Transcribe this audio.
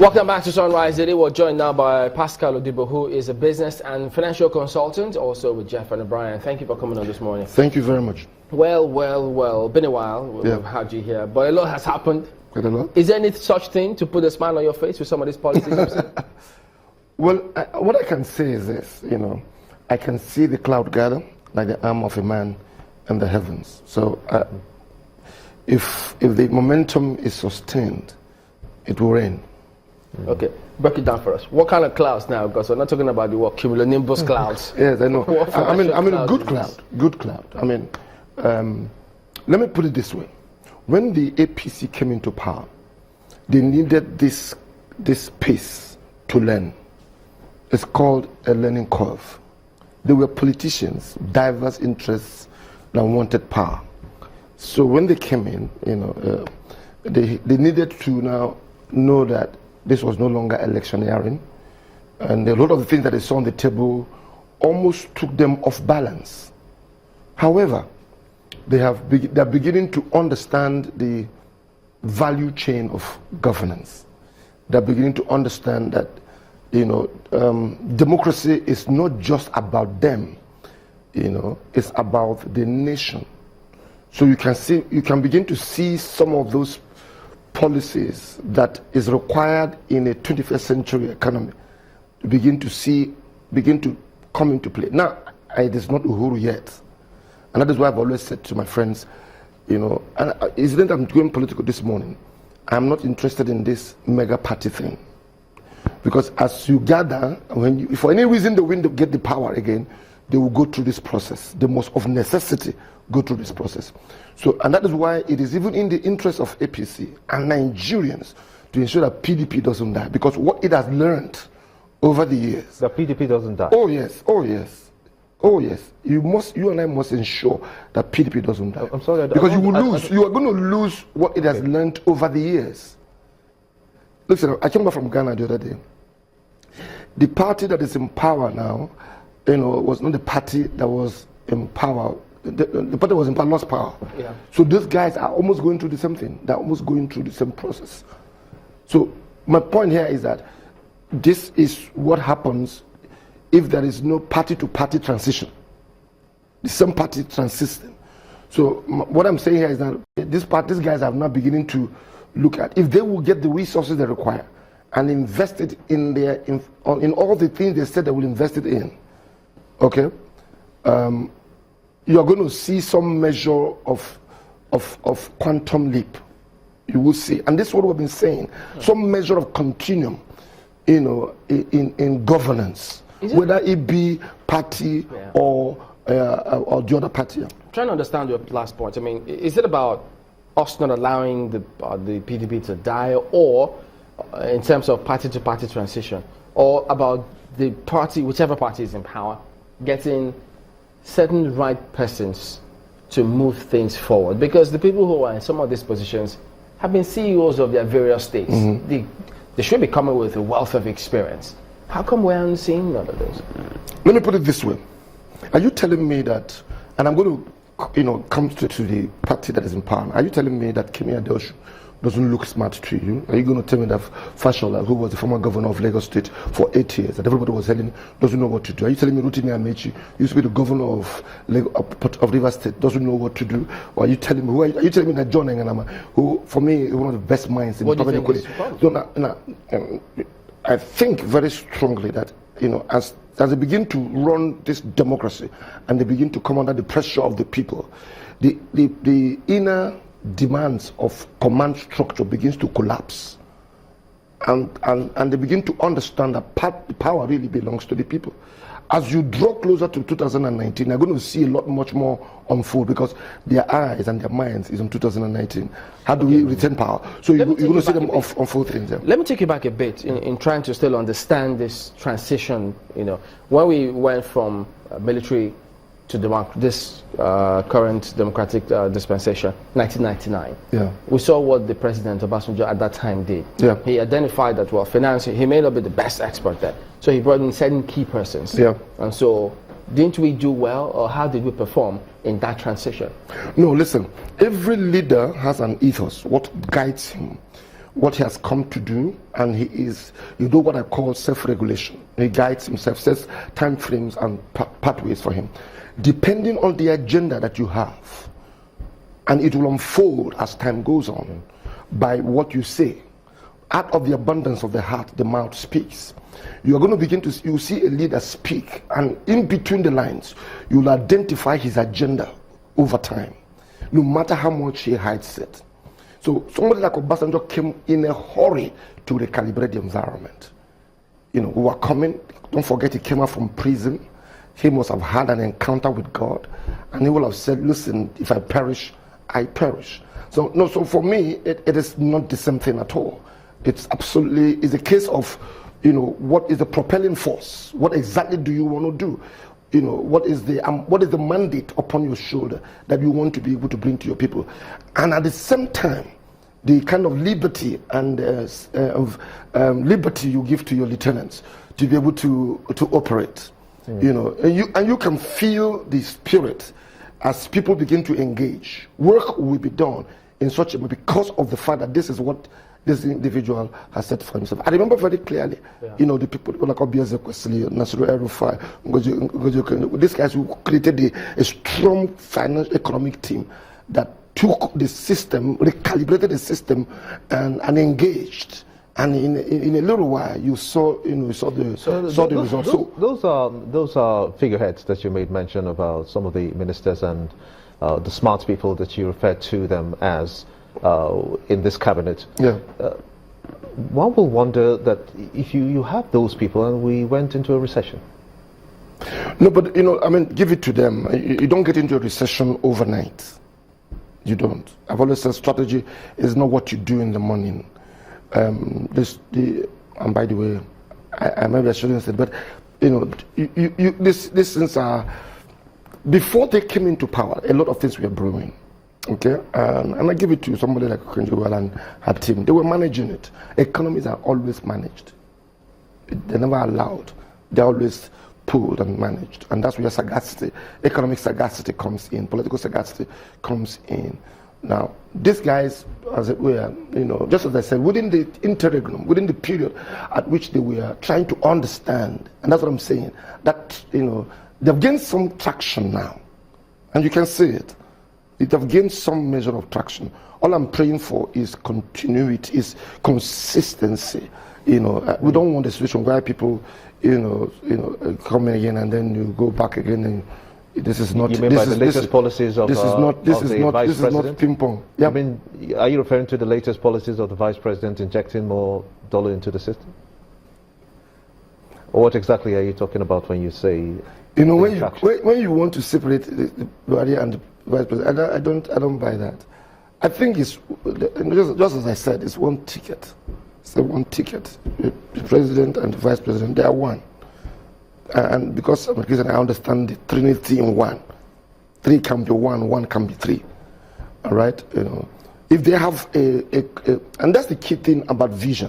Welcome back to Sunrise Daily. We're joined now by Pascal Odibo, who is a business and financial consultant, also with Jeff and O'Brien. Thank you for coming on this morning. Thank you very much. Well. Been a while. We've had you here, but a lot has happened. Quite a lot. Is there any such thing to put a smile on your face with some of these policies? Well, what I can say is this, I can see the cloud gather like the arm of a man in the heavens. So if the momentum is sustained, it will rain. Okay, break it down for us. What kind of clouds now? Because we're not talking about the cumulonimbus clouds. Yes, I know. I mean, good cloud. I mean, let me put it this way. When the APC came into power, they needed this pace to learn. It's called a learning curve. They were politicians, diverse interests that wanted power. So when they came in, they needed to now know that this was no longer electioneering, and a lot of the things that they saw on the table almost took them off balance. However, they're beginning to understand the value chain of governance. They're beginning to understand that democracy is not just about them, it's about the nation. So you can begin to see some of those policies that is required in a 21st century economy to begin to come into play. Now, it is not Uhuru yet. And that is why I've always said to my friends, and incident I'm going political this morning, I'm not interested in this mega party thing. Because as you gather, if for any reason they win to get the power again, they will go through this process. They must of necessity go through this process. So, and that is why it is even in the interest of APC and Nigerians to ensure that PDP doesn't die. Because what it has learned over the years. The PDP doesn't die. Oh yes. You and I must ensure that PDP doesn't die. I'm sorry. Because you will lose. You are going to lose what it has learned over the years. Listen, I came back from Ghana the other day. The party that is in power now, was not the party that was in power. The party was in power, lost power. Yeah. So those guys are almost going through the same thing. They're almost going through the same process. So my point here is that this is what happens if there is no party-to-party transition. The same party transition. So what I'm saying here is that these guys are now beginning to look at if they will get the resources they require and invest it in all the things they said they will invest it in. Okay, you are going to see some measure of quantum leap. You will see, and this is what we've been saying. Some measure of continuum, in governance, whether it be party or the other party. I'm trying to understand your last point. I mean, is it about us not allowing the PDP to die, or in terms of party-to-party transition, or about the party, whichever party is in power, getting certain right persons to move things forward? Because the people who are in some of these positions have been CEOs of their various states. Mm-hmm. They should be coming with a wealth of experience. How come we aren't seeing none of those? Let me put it this way. Are you telling me that, and I'm going to come to the party that is in power, are you telling me that Kemi Adeosun doesn't look smart to you? Are you going to tell me that Fashola, who was the former governor of Lagos State for 8 years, that everybody was telling doesn't know what to do? Are you telling me Rotimi Amechi used to be the governor of Rivers State, doesn't know what to do? Or are you telling me are you telling me that John Enganama, who for me is one of the best minds in what do you think so I think very strongly that as they begin to run this democracy and they begin to come under the pressure of the people, the inner demands of command structure begins to collapse, and they begin to understand that power really belongs to the people. As you draw closer to 2019, you're going to see a lot much more unfold because their eyes and their minds is on 2019. How do we retain power? So you're going to see them unfold things. Yeah. Let me take you back a bit in trying to still understand this transition. When we went from military to this current democratic dispensation, 1999. Yeah. We saw what the president Obasanjo at that time did. Yeah. He identified that finance, he may not be the best expert there. So he brought in certain key persons. Yeah. And so didn't we do well, or how did we perform in that transition? No, listen, every leader has an ethos, what guides him. what he has come to do, and he do what I call self-regulation. He guides himself, sets time frames and pathways for him, depending on the agenda that you have. And it will unfold as time goes on by what you say. Out of the abundance of the heart, the mouth speaks. You are going to begin to, you see a leader speak, and in between the lines, you will identify his agenda over time, no matter how much he hides it. So somebody like Obasanjo came in a hurry to recalibrate the environment. You know, we were coming, don't forget he came out from prison. He must have had an encounter with God, and he will have said, listen, if I perish, I perish. So no, so for me, it is not the same thing at all. It's absolutely, it's a case of, you know, what is the propelling force? What exactly do you want to do? You know, what is the mandate upon your shoulder that you want to be able to bring to your people? And at the same time, the kind of liberty and liberty you give to your lieutenants to be able to operate. You know, and you can feel the spirit as people begin to engage. Work will be done in such a way because of the fact that this is what this individual has said for himself. I remember very clearly, you know, the people like Obieze Kwesili, Nasiru El-Rufai, these guys who created a strong financial economic team that took the system, recalibrated the system, and engaged. And in a little while, you saw the results. Those are figureheads that you made mention about, some of the ministers and the smart people that you referred to them as in this cabinet. Yeah. One will wonder that if you have those people and we went into a recession. No, but you know, I mean, give it to them. You don't get into a recession overnight. You don't. I've always said strategy is not what you do in the morning. And by the way, I maybe I shouldn't say, but you know, these things are, before they came into power, a lot of things were brewing. Okay, and I give it to somebody like Okonjo-Iweala and her team. They were managing it. Economies are always managed. They're never allowed. They're always pulled and managed, and that's where sagacity, economic sagacity comes in, political sagacity comes in. Now, these guys, as it were, you know, just as I said, within the interregnum, within the period at which they were trying to understand, and that's what I'm saying, that, you know, they've gained some traction now, and you can see it. They've gained some measure of traction. All I'm praying for is continuity, is consistency. You know, we don't want a situation where people, you know, come in again and then you go back again and. This is not. You mean by the latest policies of the Vice President? Not ping pong. Yeah. I mean, are you referring to the latest policies of the Vice President injecting more dollar into the system? Or what exactly are you talking about when you say? You know, when you want to separate the Buhari and the Vice President, I don't buy that. I think it's just as I said, it's one ticket. It's one ticket. The President and the Vice President, they are one. And because I'm a Christian, I understand the Trinity in one. Three can be one can be three. All right, you know, if they have and that's the key thing about vision.